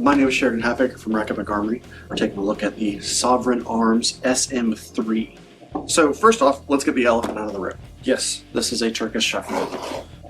My name is Sheridan from Armory. We're taking a look at the Sovran Arms SM3. So first off, let's get the elephant out of the room. Yes, this is a Turkish shotgun.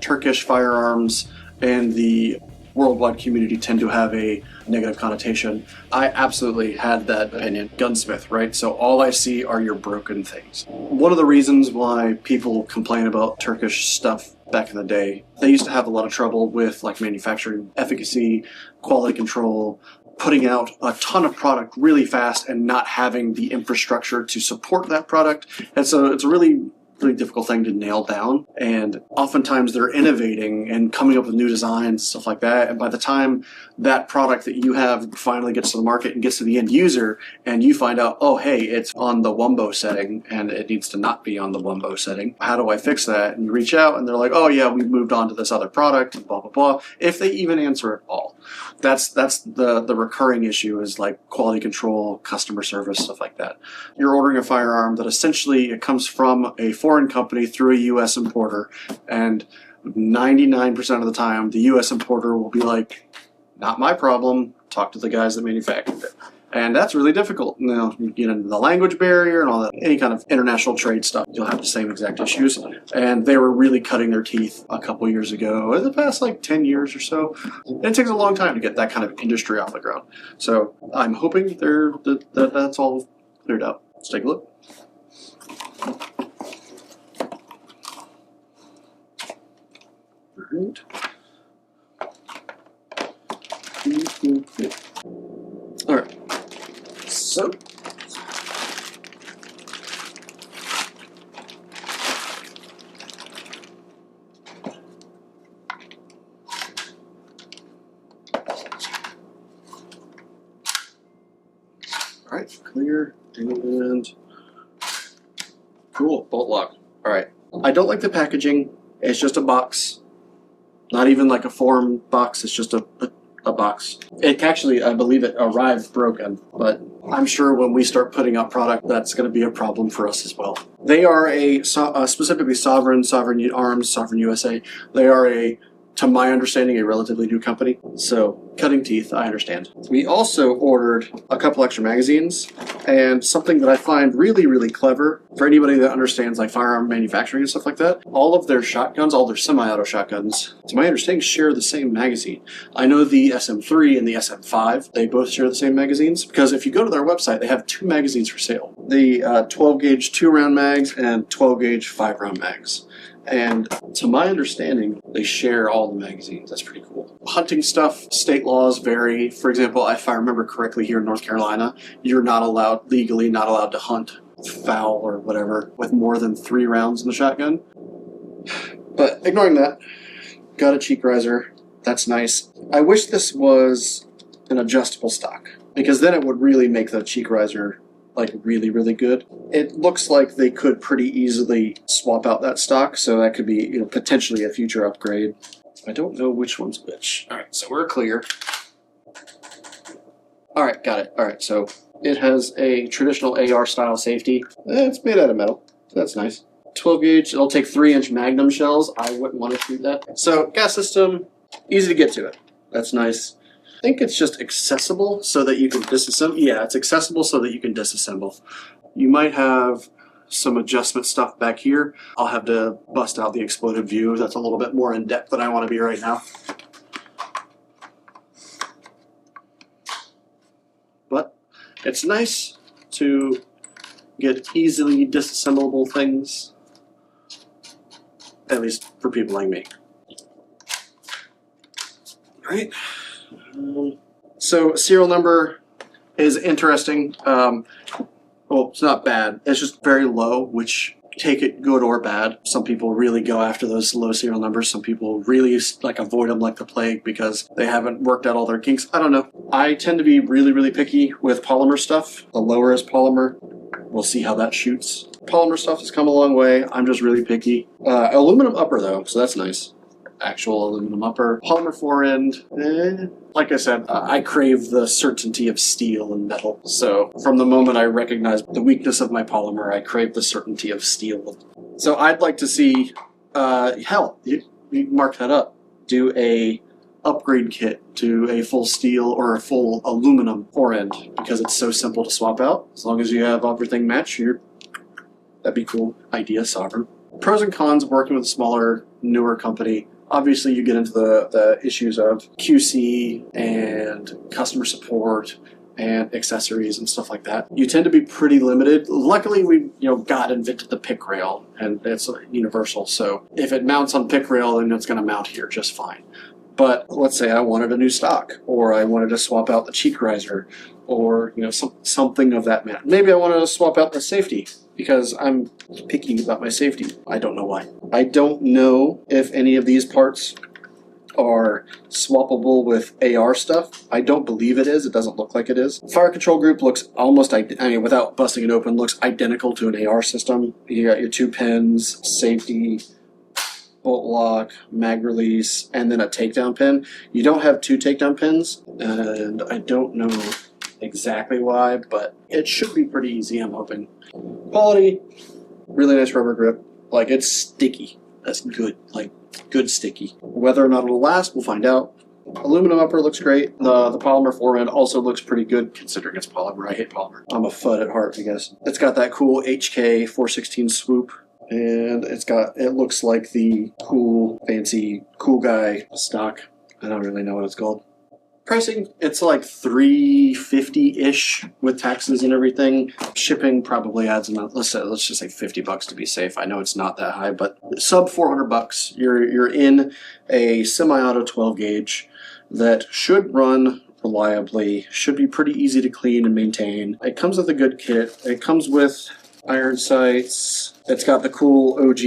Turkish firearms and the worldwide community tend to have a negative connotation. I absolutely had that opinion. Gunsmith, right? So all I see are your broken things. One of the reasons why people complain about Turkish stuff back in the day, they used to have a lot of trouble with like manufacturing efficacy, quality control, putting out a ton of product really fast and not having the infrastructure to support that product. And so it's a really difficult thing to nail down, and oftentimes they're innovating and coming up with new designs, stuff like that, and by the time that product that you have finally gets to the market and gets to the end user and you find out, oh hey, it's on the wumbo setting and it needs to not be on the wumbo setting, how do I fix that? And you reach out and they're like, oh yeah, we've moved on to this other product, blah blah blah, if they even answer at all. That's the recurring issue, is like quality control, customer service, stuff like that. You're ordering a firearm that essentially it comes from a foreign company through a US importer, and 99% of the time the US importer will be like, not my problem, talk to the guys that manufactured it. And that's really difficult. You know, the language barrier and all that, any kind of international trade stuff, you'll have the same exact issues. And they were really cutting their teeth a couple years ago, in the past like 10 years or so. And it takes a long time to get that kind of industry off the ground. So I'm hoping that's all cleared up. Let's take a look. All right. All right. So, all right, clear and cool, bolt lock. All right, I don't like the packaging. It's just a box, not even like a forum box. It's just a box. It actually, I believe it arrived broken, but I'm sure when we start putting out product, that's going to be a problem for us as well. They are specifically Sovran Arms, Sovran USA. They are to my understanding, a relatively new company. So cutting teeth, I understand. We also ordered a couple extra magazines, and something that I find really clever for anybody that understands like firearm manufacturing and stuff like that, all of their shotguns, all their semi-auto shotguns, to my understanding, share the same magazine. I know the SM3 and the SM5, they both share the same magazines, because if you go to their website, they have two magazines for sale. The 12 gauge 2-round mags and 12 gauge 5-round mags. And to my understanding, they share all the magazines. That's pretty cool. Hunting stuff, state laws vary. For example, if I remember correctly, here in North Carolina, you're legally not allowed to hunt fowl or whatever with more than 3 rounds in the shotgun. But ignoring that, got a cheek riser. That's nice. I wish this was an adjustable stock, because then it would really make the cheek riser like really good. It looks like they could pretty easily swap out that stock, so that could be, potentially a future upgrade. I don't know which one's which. All right, so we're clear. All right, got it. All right, so it has a traditional AR style safety. It's made out of metal. That's nice. 12 gauge. It'll take 3-inch Magnum shells. I wouldn't want to shoot that. So gas system, easy to get to it. That's nice. I think it's just accessible so that you can disassemble. Yeah, it's accessible so that you can disassemble. You might have some adjustment stuff back here. I'll have to bust out the exploded view. That's a little bit more in depth than I want to be right now. But it's nice to get easily disassemblable things, at least for people like me. All right. So serial number is interesting. Well, it's not bad. It's just very low, which, take it good or bad. Some people really go after those low serial numbers. Some people really avoid them like the plague because they haven't worked out all their kinks. I don't know. I tend to be really picky with polymer stuff. The lower is polymer. We'll see how that shoots. Polymer stuff has come a long way. I'm just really picky. Aluminum upper though, so that's nice. Actual aluminum upper. Polymer forend, like I said, I crave the certainty of steel and metal. So from the moment I recognize the weakness of my polymer, I crave the certainty of steel. So I'd like to see, hell, you mark that up, do a upgrade kit to a full steel or a full aluminum fore end because it's so simple to swap out. As long as you have everything match, that'd be cool. Idea, Sovran. Pros and cons of working with a smaller, newer company. Obviously, you get into the issues of QC and customer support and accessories and stuff like that. You tend to be pretty limited. Luckily, we God invented the pick rail, and it's universal. So if it mounts on pick rail, then it's going to mount here just fine. But let's say I wanted a new stock, or I wanted to swap out the cheek riser, or something of that matter. Maybe I wanted to swap out the safety because I'm picky about my safety. I don't know why. I don't know if any of these parts are swappable with AR stuff. I don't believe it is. It doesn't look like it is. Fire control group looks almost, without busting it open, looks identical to an AR system. You got your 2 pins, safety, bolt lock, mag release, and then a takedown pin. You don't have 2 takedown pins, and I don't know exactly why, but it should be pretty easy, I'm hoping. Quality, really nice rubber grip. Like, it's sticky. That's good. Like, good sticky. Whether or not it'll last, we'll find out. Aluminum upper looks great. The polymer fore end also looks pretty good considering it's polymer. I hate polymer. I'm a FUD at heart, I guess. It's got that cool HK 416 swoop, and it looks like the cool, fancy, cool guy stock. I don't really know what it's called. Pricing, it's like $350-ish with taxes and everything. Shipping probably adds another, let's just say $50 to be safe. I know it's not that high, but sub $400, you're in a semi-auto 12 gauge that should run reliably, should be pretty easy to clean and maintain. It comes with a good kit. It comes with iron sights. It's got the cool OG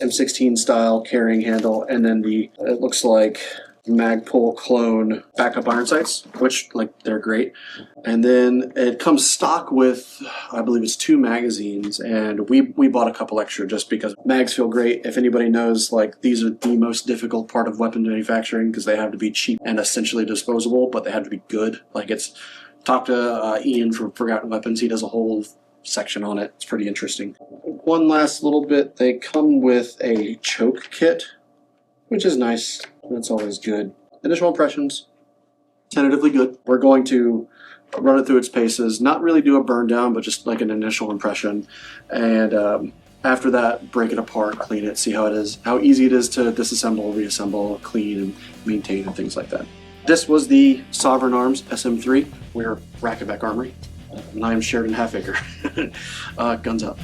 M16 style carrying handle, and then it looks like Magpul clone backup iron sights, which they're great. And then it comes stock with, I believe it's 2 magazines, and we bought a couple extra just because mags feel great. If anybody knows, these are the most difficult part of weapon manufacturing because they have to be cheap and essentially disposable, but they have to be good. Talk to Ian from Forgotten Weapons. He does a whole section on it. It's pretty interesting. One last little bit, they come with a choke kit, which is nice. That's always good. Initial impressions, tentatively good. We're going to run it through its paces, not really do a burn down, but just like an initial impression. And after that, break it apart, clean it, see how it is, how easy it is to disassemble, reassemble, clean, and maintain, and things like that. This was the Sovran Arms SM3. We're Racketback Armory, and I'm Sheridan Halfacre. Guns up.